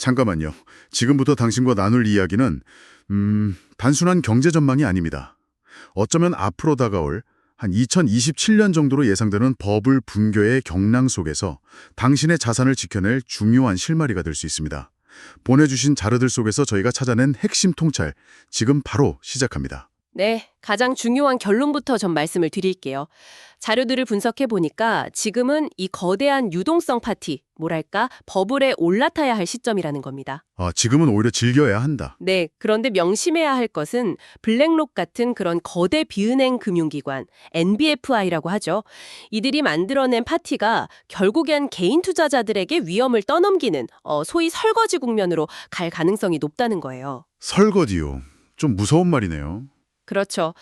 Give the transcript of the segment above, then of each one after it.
잠깐만요. 지금부터 당신과 나눌 이야기는 단순한 경제 전망이 아닙니다. 어쩌면 앞으로 다가올 한 2027년 정도로 예상되는 버블 붕괴의 경랑 속에서 당신의 자산을 지켜낼 중요한 실마리가 될 수 있습니다. 보내주신 자료들 속에서 저희가 찾아낸 핵심 통찰, 지금 바로 시작합니다. 네, 가장 중요한 결론부터 좀 말씀을 드릴게요. 자료들을 분석해 보니까 지금은 이 거대한 유동성 파티, 뭐랄까, 버블에 올라타야 할 시점이라는 겁니다. 지금은 오히려 즐겨야 한다. 네, 그런데 명심해야 할 것은 블랙록 같은 그런 거대 비은행 금융기관, NBFI라고 하죠. 이들이 만들어낸 파티가 결국엔 개인 투자자들에게 위험을 떠넘기는 소위 설거지 국면으로 갈 가능성이 높다는 거예요. 설거지요. 좀 무서운 말이네요. 그렇죠.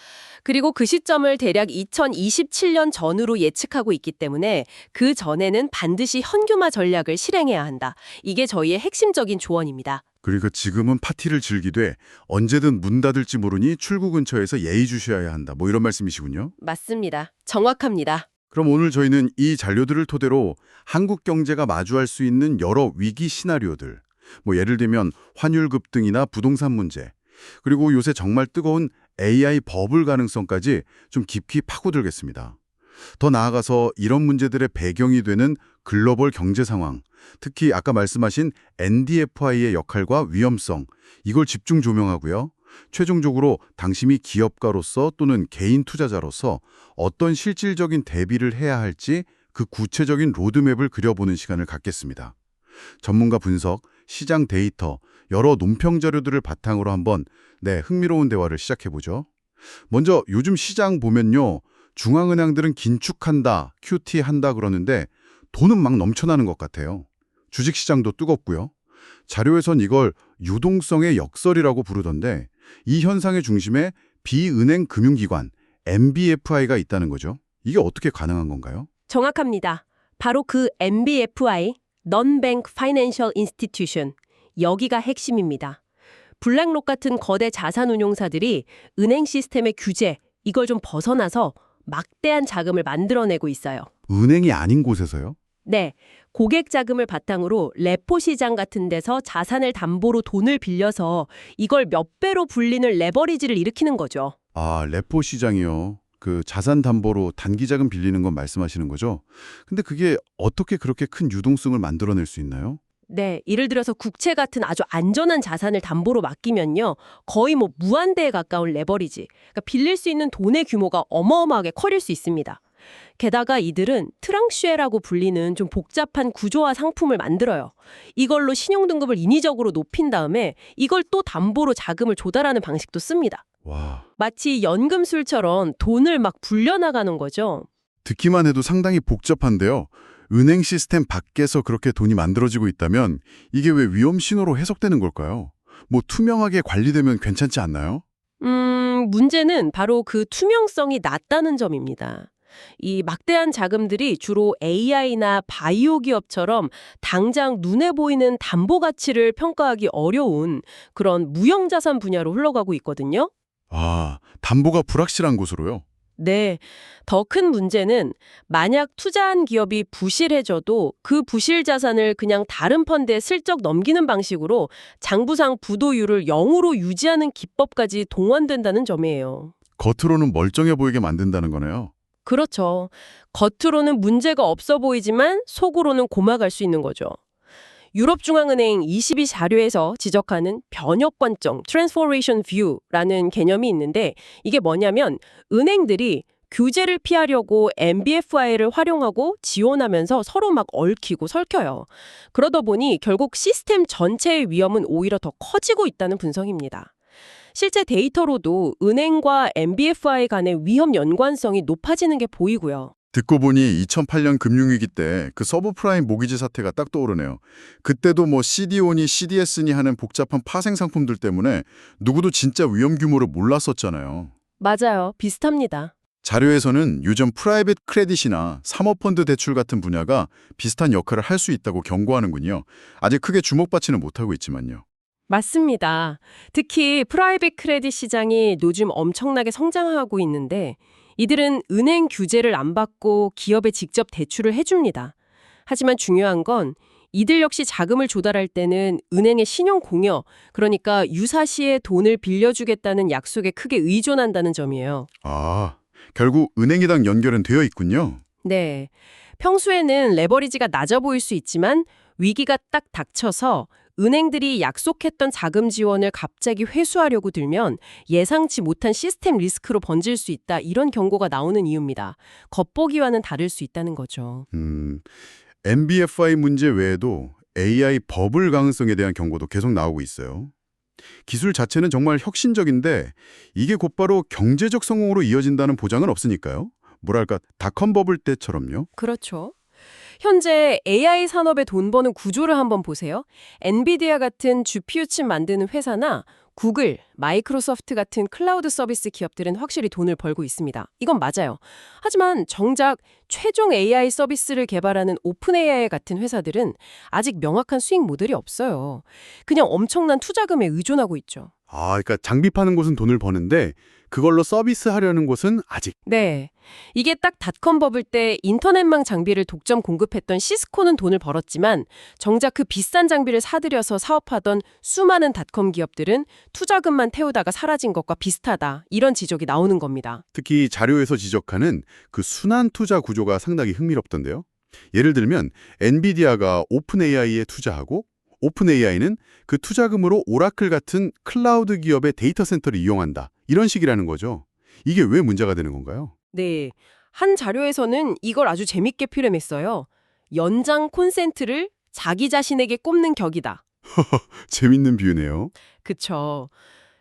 그리고 그 시점을 대략 2027년 전후로 예측하고 있기 때문에 그 전에는 반드시 현금화 전략을 실행해야 한다. 이게 저희의 핵심적인 조언입니다. 그러니까 지금은 파티를 즐기되 언제든 문 닫을지 모르니 출구 근처에서 예의주셔야 한다. 뭐 이런 말씀이시군요. 맞습니다. 정확합니다. 그럼 오늘 저희는 이 자료들을 토대로 한국 경제가 마주할 수 있는 여러 위기 시나리오들, 뭐 예를 들면 환율 급등이나 부동산 문제, 그리고 요새 정말 뜨거운 AI 버블 가능성까지 좀 깊이 파고들겠습니다. 더 나아가서 이런 문제들의 배경이 되는 글로벌 경제 상황, 특히 아까 말씀하신 NDFI의 역할과 위험성, 이걸 집중 조명하고요. 최종적으로 당신이 기업가로서 또는 개인 투자자로서 어떤 실질적인 대비를 해야 할지 그 구체적인 로드맵을 그려보는 시간을 갖겠습니다. 전문가 분석, 시장 데이터, 여러 논평 자료들을 바탕으로 한번 흥미로운 대화를 시작해보죠. 먼저 요즘 시장 보면요. 중앙은행들은 긴축한다, QT한다 그러는데 돈은 막 넘쳐나는 것 같아요. 주식시장도 뜨겁고요. 자료에선 이걸 유동성의 역설이라고 부르던데 이 현상의 중심에 비은행 금융기관, NBFI가 있다는 거죠. 이게 어떻게 가능한 건가요? 정확합니다. 바로 그 NBFI, Non-Bank Financial Institution, 여기가 핵심입니다. 블랙록 같은 거대 자산운용사들이 은행 시스템의 규제, 이걸 좀 벗어나서 막대한 자금을 만들어내고 있어요. 은행이 아닌 곳에서요? 네, 고객 자금을 바탕으로 레포 시장 같은 데서 자산을 담보로 돈을 빌려서 이걸 몇 배로 불리는 레버리지를 일으키는 거죠. 레포 시장이요. 그 자산 담보로 단기 자금 빌리는 건 말씀하시는 거죠? 근데 그게 어떻게 그렇게 큰 유동성을 만들어낼 수 있나요? 네, 예를 들어서 국채 같은 아주 안전한 자산을 담보로 맡기면요. 거의 무한대에 가까운 레버리지. 그러니까 빌릴 수 있는 돈의 규모가 어마어마하게 커질 수 있습니다. 게다가 이들은 트랑슈에라고 불리는 좀 복잡한 구조화 상품을 만들어요. 이걸로 신용등급을 인위적으로 높인 다음에 이걸 또 담보로 자금을 조달하는 방식도 씁니다. 와, 마치 연금술처럼 돈을 막 불려나가는 거죠. 듣기만 해도 상당히 복잡한데요. 은행 시스템 밖에서 그렇게 돈이 만들어지고 있다면 이게 왜 위험 신호로 해석되는 걸까요? 뭐 투명하게 관리되면 괜찮지 않나요? 문제는 바로 그 투명성이 낮다는 점입니다. 이 막대한 자금들이 주로 AI나 바이오 기업처럼 당장 눈에 보이는 담보 가치를 평가하기 어려운 그런 무형자산 분야로 흘러가고 있거든요. 담보가 불확실한 곳으로요? 네, 더 큰 문제는 만약 투자한 기업이 부실해져도 그 부실 자산을 그냥 다른 펀드에 슬쩍 넘기는 방식으로 장부상 부도율을 0으로 유지하는 기법까지 동원된다는 점이에요. 겉으로는 멀쩡해 보이게 만든다는 거네요. 그렇죠. 겉으로는 문제가 없어 보이지만 속으로는 고막할 수 있는 거죠. 유럽중앙은행 22 자료에서 지적하는 변혁 관점, Transformation View라는 개념이 있는데 이게 뭐냐면 은행들이 규제를 피하려고 NBFI를 활용하고 지원하면서 서로 막 얽히고 설켜요. 그러다 보니 결국 시스템 전체의 위험은 오히려 더 커지고 있다는 분석입니다. 실제 데이터로도 은행과 NBFI 간의 위험 연관성이 높아지는 게 보이고요. 듣고 보니 2008년 금융위기 때 그 서브프라임 모기지 사태가 딱 떠오르네요. 그때도 뭐 CDO니 CDS니 하는 복잡한 파생 상품들 때문에 누구도 진짜 위험 규모를 몰랐었잖아요. 맞아요. 비슷합니다. 자료에서는 요즘 프라이빗 크레딧이나 사모펀드 대출 같은 분야가 비슷한 역할을 할 수 있다고 경고하는군요. 아직 크게 주목받지는 못하고 있지만요. 맞습니다. 특히 프라이빗 크레딧 시장이 요즘 엄청나게 성장하고 있는데 이들은 은행 규제를 안 받고 기업에 직접 대출을 해줍니다. 하지만 중요한 건 이들 역시 자금을 조달할 때는 은행의 신용 공여, 그러니까 유사시에 돈을 빌려주겠다는 약속에 크게 의존한다는 점이에요. 아, 결국 은행이랑 연결은 되어 있군요. 네. 평소에는 레버리지가 낮아 보일 수 있지만 위기가 딱 닥쳐서 은행들이 약속했던 자금 지원을 갑자기 회수하려고 들면 예상치 못한 시스템 리스크로 번질 수 있다, 이런 경고가 나오는 이유입니다. 겉보기와는 다를 수 있다는 거죠. NBFI 문제 외에도 AI 버블 가능성에 대한 경고도 계속 나오고 있어요. 기술 자체는 정말 혁신적인데 이게 곧바로 경제적 성공으로 이어진다는 보장은 없으니까요. 뭐랄까, 닷컴 버블 때처럼요. 그렇죠. 현재 AI 산업의 돈 버는 구조를 한번 보세요. 엔비디아 같은 GPU 칩 만드는 회사나 구글, 마이크로소프트 같은 클라우드 서비스 기업들은 확실히 돈을 벌고 있습니다. 이건 맞아요. 하지만 정작 최종 AI 서비스를 개발하는 오픈 AI 같은 회사들은 아직 명확한 수익 모델이 없어요. 그냥 엄청난 투자금에 의존하고 있죠. 그러니까 장비 파는 곳은 돈을 버는데 그걸로 서비스 하려는 곳은 아직. 네. 이게 딱 닷컴 버블 때 인터넷망 장비를 독점 공급했던 시스코는 돈을 벌었지만 정작 그 비싼 장비를 사들여서 사업하던 수많은 닷컴 기업들은 투자금만 태우다가 사라진 것과 비슷하다, 이런 지적이 나오는 겁니다. 특히 자료에서 지적하는 그 순환 투자 구조가 상당히 흥미롭던데요. 예를 들면 엔비디아가 오픈 AI에 투자하고 오픈 AI는 그 투자금으로 오라클 같은 클라우드 기업의 데이터 센터를 이용한다, 이런 식이라는 거죠. 이게 왜 문제가 되는 건가요? 네. 한 자료에서는 이걸 아주 재밌게 표현했어요. 연장 콘센트를 자기 자신에게 꼽는 격이다. 재밌는 비유네요. 그쵸.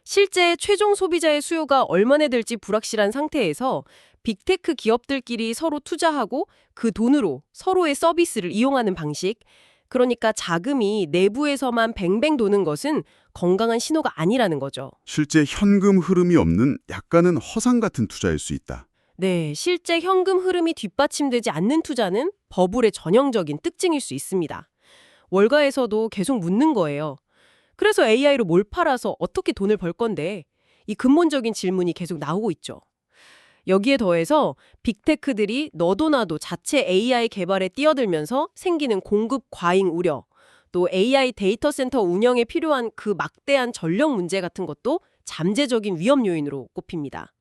실제 최종 소비자의 수요가 얼마나 될지 불확실한 상태에서 빅테크 기업들끼리 서로 투자하고 그 돈으로 서로의 서비스를 이용하는 방식, 그러니까 자금이 내부에서만 뱅뱅 도는 것은 건강한 신호가 아니라는 거죠. 실제 현금 흐름이 없는 약간은 허상 같은 투자일 수 있다. 네, 실제 현금 흐름이 뒷받침되지 않는 투자는 버블의 전형적인 특징일 수 있습니다. 월가에서도 계속 묻는 거예요. 그래서 AI로 뭘 팔아서 어떻게 돈을 벌 건데? 이 근본적인 질문이 계속 나오고 있죠. 여기에 더해서 빅테크들이 너도 나도 자체 AI 개발에 뛰어들면서 생기는 공급 과잉 우려, 또 AI 데이터 센터 운영에 필요한 그 막대한 전력 문제 같은 것도 잠재적인 위험 요인으로 꼽힙니다.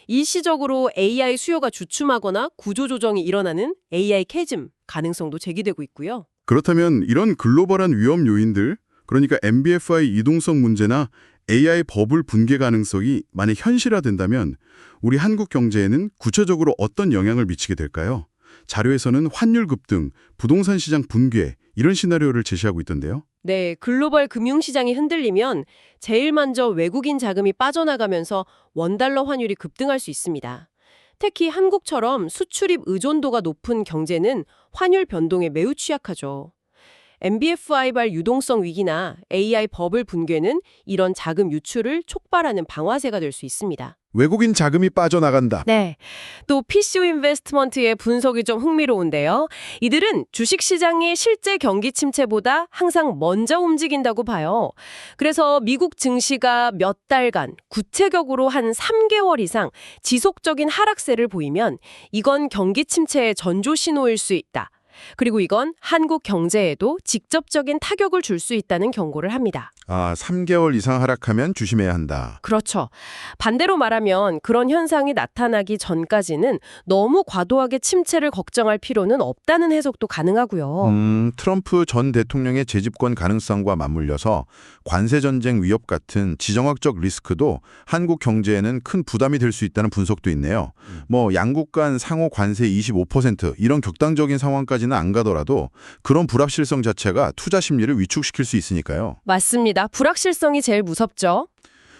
일시적으로 AI 수요가 주춤하거나 구조조정이 일어나는 AI 캐즘 가능성도 제기되고 있고요. 그렇다면 이런 글로벌한 위험 요인들, 그러니까 NBFI 이동성 문제나 AI 버블 붕괴 가능성이 만약 현실화된다면 우리 한국 경제에는 구체적으로 어떤 영향을 미치게 될까요? 자료에서는 환율 급등, 부동산 시장 붕괴, 이런 시나리오를 제시하고 있던데요. 네, 글로벌 금융시장이 흔들리면 제일 먼저 외국인 자금이 빠져나가면서 원달러 환율이 급등할 수 있습니다. 특히 한국처럼 수출입 의존도가 높은 경제는 환율 변동에 매우 취약하죠. NBFI발 유동성 위기나 AI 버블 붕괴는 이런 자금 유출을 촉발하는 방아쇠가 될 수 있습니다. 외국인 자금이 빠져나간다. 네. 또 PCO 인베스트먼트의 분석이 좀 흥미로운데요. 이들은 주식시장의 실제 경기 침체보다 항상 먼저 움직인다고 봐요. 그래서 미국 증시가 몇 달간 구체적으로 한 3개월 이상 지속적인 하락세를 보이면 이건 경기 침체의 전조 신호일 수 있다. 그리고 이건 한국 경제에도 직접적인 타격을 줄 수 있다는 경고를 합니다. 3개월 이상 하락하면 조심해야 한다. 그렇죠. 반대로 말하면 그런 현상이 나타나기 전까지는 너무 과도하게 침체를 걱정할 필요는 없다는 해석도 가능하고요. 트럼프 전 대통령의 재집권 가능성과 맞물려서 관세 전쟁 위협 같은 지정학적 리스크도 한국 경제에는 큰 부담이 될 수 있다는 분석도 있네요. 양국 간 상호 관세 25% 이런極端적인 상황까지는 안 가더라도 그런 불확실성 자체가 투자 심리를 위축시킬 수 있으니까요. 맞습니다. 불확실성이 제일 무섭죠.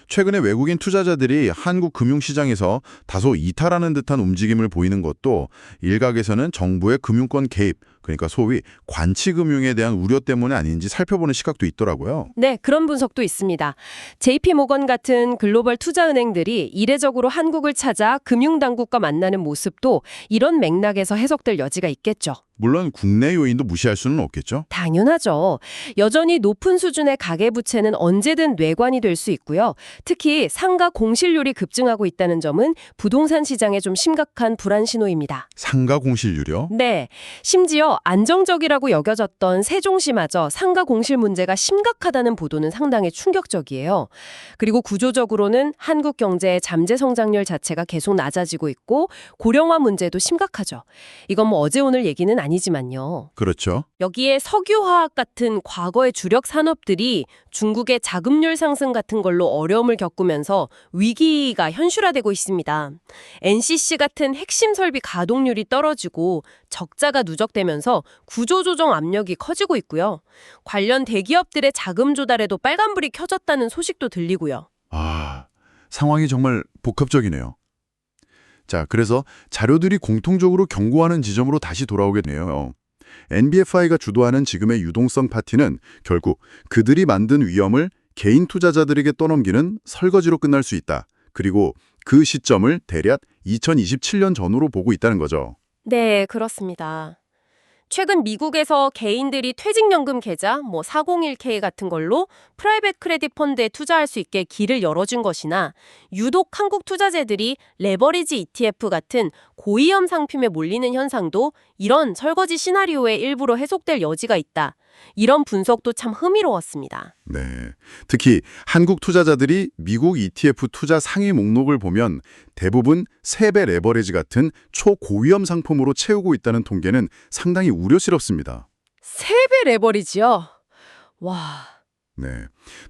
최근에 외국인 투자자들이 한국 금융시장에서 다소 이탈하는 듯한 움직임을 보이는 것도 일각에서는 정부의 금융권 개입, 그러니까 소위 관치금융에 대한 우려 때문에 아닌지 살펴보는 시각도 있더라고요. 네, 그런 분석도 있습니다. JP모건 같은 글로벌 투자은행들이 이례적으로 한국을 찾아 금융당국과 만나는 모습도 이런 맥락에서 해석될 여지가 있겠죠. 물론 국내 요인도 무시할 수는 없겠죠. 당연하죠. 여전히 높은 수준의 가계부채는 언제든 뇌관이 될 수 있고요. 특히 상가 공실률이 급증하고 있다는 점은 부동산 시장에 좀 심각한 불안 신호입니다. 상가 공실률이요? 네. 심지어 그래서 안정적이라고 여겨졌던 세종시마저 상가 공실 문제가 심각하다는 보도는 상당히 충격적이에요. 그리고 구조적으로는 한국 경제의 잠재 성장률 자체가 계속 낮아지고 있고 고령화 문제도 심각하죠. 이건 뭐 어제 오늘 얘기는 아니지만요. 그렇죠. 여기에 석유화학 같은 과거의 주력 산업들이 중국의 자금률 상승 같은 걸로 어려움을 겪으면서 위기가 현실화되고 있습니다. NCC 같은 핵심 설비 가동률이 떨어지고 적자가 누적되면서 구조조정 압력이 커지고 있고요. 관련 대기업들의 자금 조달에도 빨간불이 켜졌다는 소식도 들리고요. 아, 상황이 정말 복합적이네요. 자, 그래서 자료들이 공통적으로 경고하는 지점으로 다시 돌아오겠네요. NBFI가 주도하는 지금의 유동성 파티는 결국 그들이 만든 위험을 개인 투자자들에게 떠넘기는 설거지로 끝날 수 있다. 그리고 그 시점을 대략 2027년 전후로 보고 있다는 거죠. 네, 그렇습니다. 최근 미국에서 개인들이 퇴직연금 계좌, 401k 같은 걸로 프라이빗 크레딧 펀드에 투자할 수 있게 길을 열어준 것이나 유독 한국 투자재들이 레버리지 ETF 같은 고위험 상품에 몰리는 현상도 이런 설거지 시나리오의 일부로 해석될 여지가 있다. 이런 분석도 참 흥미로웠습니다. 네. 특히 한국 투자자들이 미국 ETF 투자 상위 목록을 보면 대부분 3배 레버리지 같은 초고위험 상품으로 채우고 있다는 통계는 상당히 우려스럽습니다. 3배 레버리지요? 와... 네.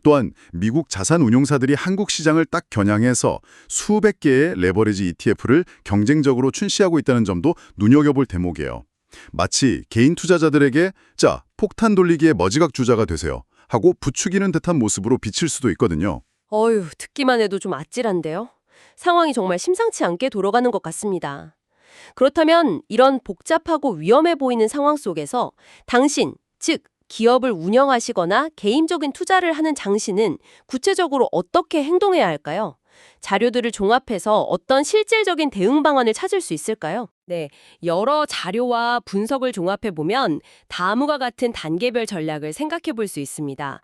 또한 미국 자산 운용사들이 한국 시장을 딱 겨냥해서 수백 개의 레버리지 ETF를 경쟁적으로 출시하고 있다는 점도 눈여겨볼 대목이에요. 마치 개인 투자자들에게 자, 폭탄 돌리기의 머지각 주자가 되세요 하고 부추기는 듯한 모습으로 비칠 수도 있거든요. 어휴, 듣기만 해도 좀 아찔한데요? 상황이 정말 심상치 않게 돌아가는 것 같습니다. 그렇다면 이런 복잡하고 위험해 보이는 상황 속에서 당신, 즉 기업을 운영하시거나 개인적인 투자를 하는 장신은 구체적으로 어떻게 행동해야 할까요? 자료들을 종합해서 어떤 실질적인 대응 방안을 찾을 수 있을까요? 네, 여러 자료와 분석을 종합해보면 다음과 같은 단계별 전략을 생각해 볼 수 있습니다.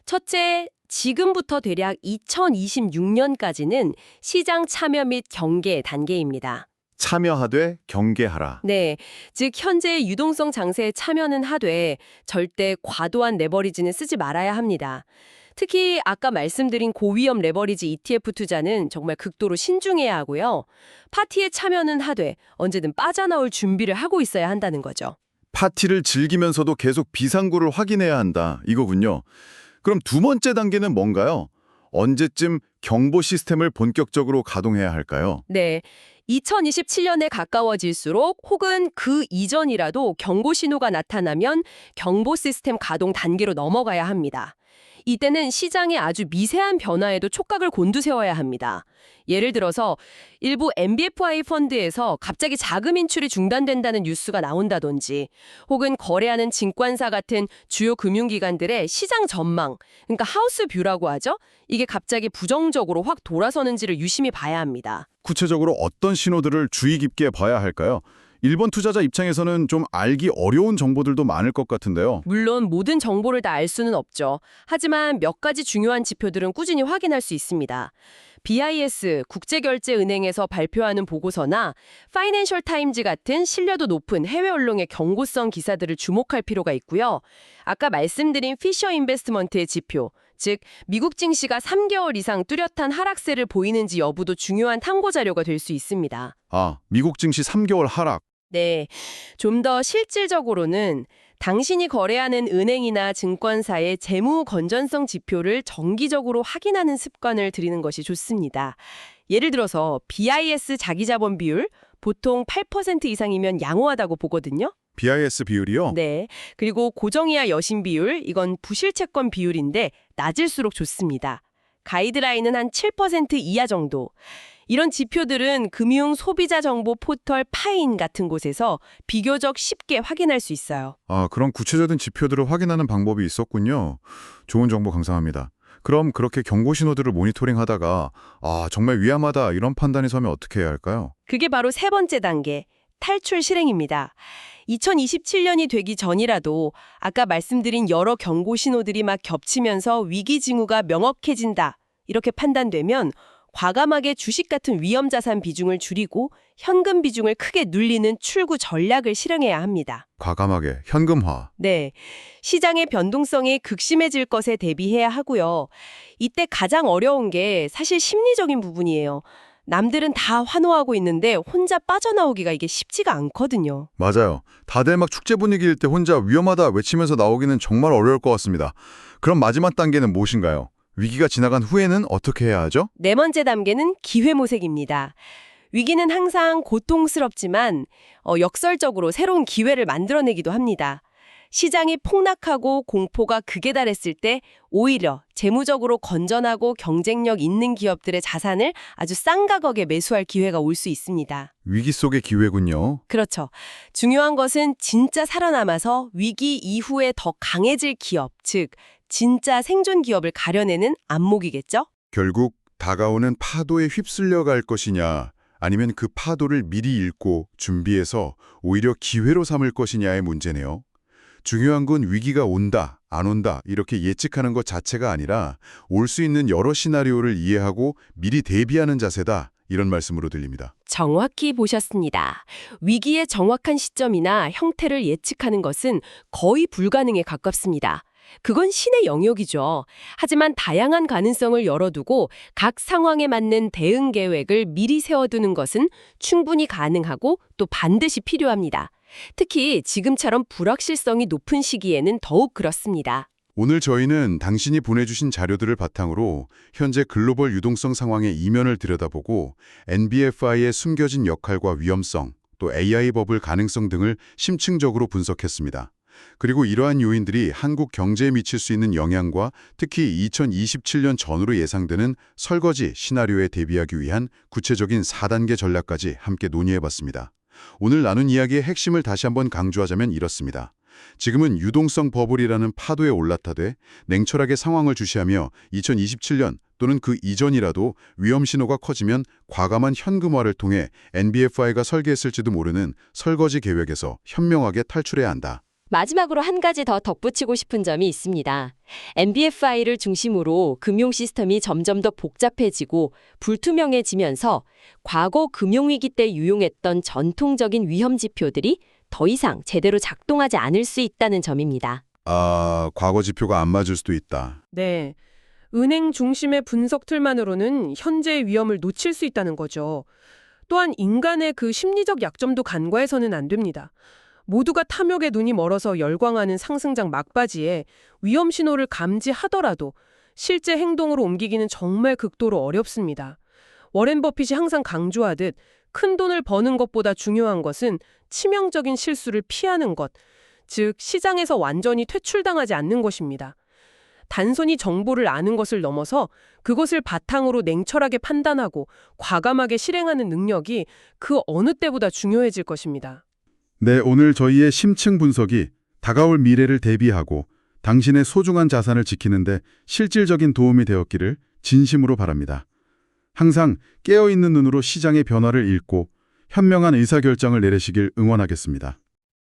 첫째, 지금부터 대략 2026년까지는 시장 참여 및 경계 단계입니다. 참여하되 경계하라. 네, 즉 현재의 유동성 장세에 참여는 하되 절대 과도한 레버리지는 쓰지 말아야 합니다. 특히 아까 말씀드린 고위험 레버리지 ETF 투자는 정말 극도로 신중해야 하고요. 파티에 참여는 하되 언제든 빠져나올 준비를 하고 있어야 한다는 거죠. 파티를 즐기면서도 계속 비상구를 확인해야 한다. 이거군요. 그럼 두 번째 단계는 뭔가요? 언제쯤 경보 시스템을 본격적으로 가동해야 할까요? 네, 2027년에 가까워질수록 혹은 그 이전이라도 경고 신호가 나타나면 경보 시스템 가동 단계로 넘어가야 합니다. 이때는 시장의 아주 미세한 변화에도 촉각을 곤두세워야 합니다. 예를 들어서 일부 NBFI 펀드에서 갑자기 자금 인출이 중단된다는 뉴스가 나온다든지 혹은 거래하는 증권사 같은 주요 금융기관들의 시장 전망, 그러니까 하우스 뷰라고 하죠. 이게 갑자기 부정적으로 확 돌아서는지를 유심히 봐야 합니다. 구체적으로 어떤 신호들을 주의 깊게 봐야 할까요? 일본 투자자 입장에서는 좀 알기 어려운 정보들도 많을 것 같은데요. 물론 모든 정보를 다 알 수는 없죠. 하지만 몇 가지 중요한 지표들은 꾸준히 확인할 수 있습니다. BIS, 국제결제은행에서 발표하는 보고서나 파이낸셜 타임즈 같은 신뢰도 높은 해외 언론의 경고성 기사들을 주목할 필요가 있고요. 아까 말씀드린 피셔 인베스트먼트의 지표, 즉 미국 증시가 3개월 이상 뚜렷한 하락세를 보이는지 여부도 중요한 탐구 자료가 될 수 있습니다. 아, 미국 증시 3개월 하락. 네, 좀 더 실질적으로는 당신이 거래하는 은행이나 증권사의 재무 건전성 지표를 정기적으로 확인하는 습관을 들이는 것이 좋습니다. 예를 들어서 BIS 자기자본 비율, 보통 8% 이상이면 양호하다고 보거든요. BIS 비율이요? 네, 그리고 고정이하 여신 비율, 이건 부실채권 비율인데 낮을수록 좋습니다. 가이드라인은 한 7% 이하 정도. 이런 지표들은 금융 소비자 정보 포털 파인 같은 곳에서 비교적 쉽게 확인할 수 있어요. 아, 그런 구체적인 지표들을 확인하는 방법이 있었군요. 좋은 정보 감사합니다. 그럼 그렇게 경고 신호들을 모니터링하다가 정말 위험하다 이런 판단이 서면 어떻게 해야 할까요? 그게 바로 세 번째 단계, 탈출 실행입니다. 2027년이 되기 전이라도 아까 말씀드린 여러 경고 신호들이 막 겹치면서 위기 징후가 명확해진다. 이렇게 판단되면 과감하게 주식 같은 위험자산 비중을 줄이고 현금 비중을 크게 눌리는 출구 전략을 실행해야 합니다. 과감하게 현금화. 네, 시장의 변동성이 극심해질 것에 대비해야 하고요. 이때 가장 어려운 게 사실 심리적인 부분이에요. 남들은 다 환호하고 있는데 혼자 빠져나오기가 이게 쉽지가 않거든요. 맞아요. 다들 막 축제 분위기일 때 혼자 위험하다 외치면서 나오기는 정말 어려울 것 같습니다. 그럼 마지막 단계는 무엇인가요? 위기가 지나간 후에는 어떻게 해야 하죠? 네 번째 단계는 기회모색입니다. 위기는 항상 고통스럽지만 역설적으로 새로운 기회를 만들어내기도 합니다. 시장이 폭락하고 공포가 극에 달했을 때 오히려 재무적으로 건전하고 경쟁력 있는 기업들의 자산을 아주 싼 가격에 매수할 기회가 올 수 있습니다. 위기 속의 기회군요. 그렇죠. 중요한 것은 진짜 살아남아서 위기 이후에 더 강해질 기업, 즉 진짜 생존 기업을 가려내는 안목이겠죠? 결국 다가오는 파도에 휩쓸려 갈 것이냐, 아니면 그 파도를 미리 읽고 준비해서 오히려 기회로 삼을 것이냐의 문제네요. 중요한 건 위기가 온다, 안 온다 이렇게 예측하는 것 자체가 아니라 올 수 있는 여러 시나리오를 이해하고 미리 대비하는 자세다, 이런 말씀으로 들립니다. 정확히 보셨습니다. 위기의 정확한 시점이나 형태를 예측하는 것은 거의 불가능에 가깝습니다. 그건 신의 영역이죠. 하지만 다양한 가능성을 열어두고 각 상황에 맞는 대응 계획을 미리 세워두는 것은 충분히 가능하고 또 반드시 필요합니다. 특히 지금처럼 불확실성이 높은 시기에는 더욱 그렇습니다. 오늘 저희는 당신이 보내주신 자료들을 바탕으로 현재 글로벌 유동성 상황의 이면을 들여다보고 NBFI의 숨겨진 역할과 위험성, 또 AI 버블 가능성 등을 심층적으로 분석했습니다. 그리고 이러한 요인들이 한국 경제에 미칠 수 있는 영향과 특히 2027년 전후로 예상되는 설거지 시나리오에 대비하기 위한 구체적인 4단계 전략까지 함께 논의해봤습니다. 오늘 나눈 이야기의 핵심을 다시 한번 강조하자면 이렇습니다. 지금은 유동성 버블이라는 파도에 올라타되 냉철하게 상황을 주시하며 2027년 또는 그 이전이라도 위험 신호가 커지면 과감한 현금화를 통해 NBFI가 설계했을지도 모르는 설거지 계획에서 현명하게 탈출해야 한다. 마지막으로 한 가지 더 덧붙이고 싶은 점이 있습니다. NBFI를 중심으로 금융 시스템이 점점 더 복잡해지고 불투명해지면서 과거 금융위기 때 유용했던 전통적인 위험 지표들이 더 이상 제대로 작동하지 않을 수 있다는 점입니다. 과거 지표가 안 맞을 수도 있다. 네. 은행 중심의 분석 틀만으로는 현재의 위험을 놓칠 수 있다는 거죠. 또한 인간의 그 심리적 약점도 간과해서는 안 됩니다. 모두가 탐욕에 눈이 멀어서 열광하는 상승장 막바지에 위험 신호를 감지하더라도 실제 행동으로 옮기기는 정말 극도로 어렵습니다. 워렌 버핏이 항상 강조하듯 큰 돈을 버는 것보다 중요한 것은 치명적인 실수를 피하는 것, 즉 시장에서 완전히 퇴출당하지 않는 것입니다. 단순히 정보를 아는 것을 넘어서 그것을 바탕으로 냉철하게 판단하고 과감하게 실행하는 능력이 그 어느 때보다 중요해질 것입니다. 네, 오늘 저희의 심층 분석이 다가올 미래를 대비하고 당신의 소중한 자산을 지키는데 실질적인 도움이 되었기를 진심으로 바랍니다. 항상 깨어있는 눈으로 시장의 변화를 읽고 현명한 의사결정을 내리시길 응원하겠습니다.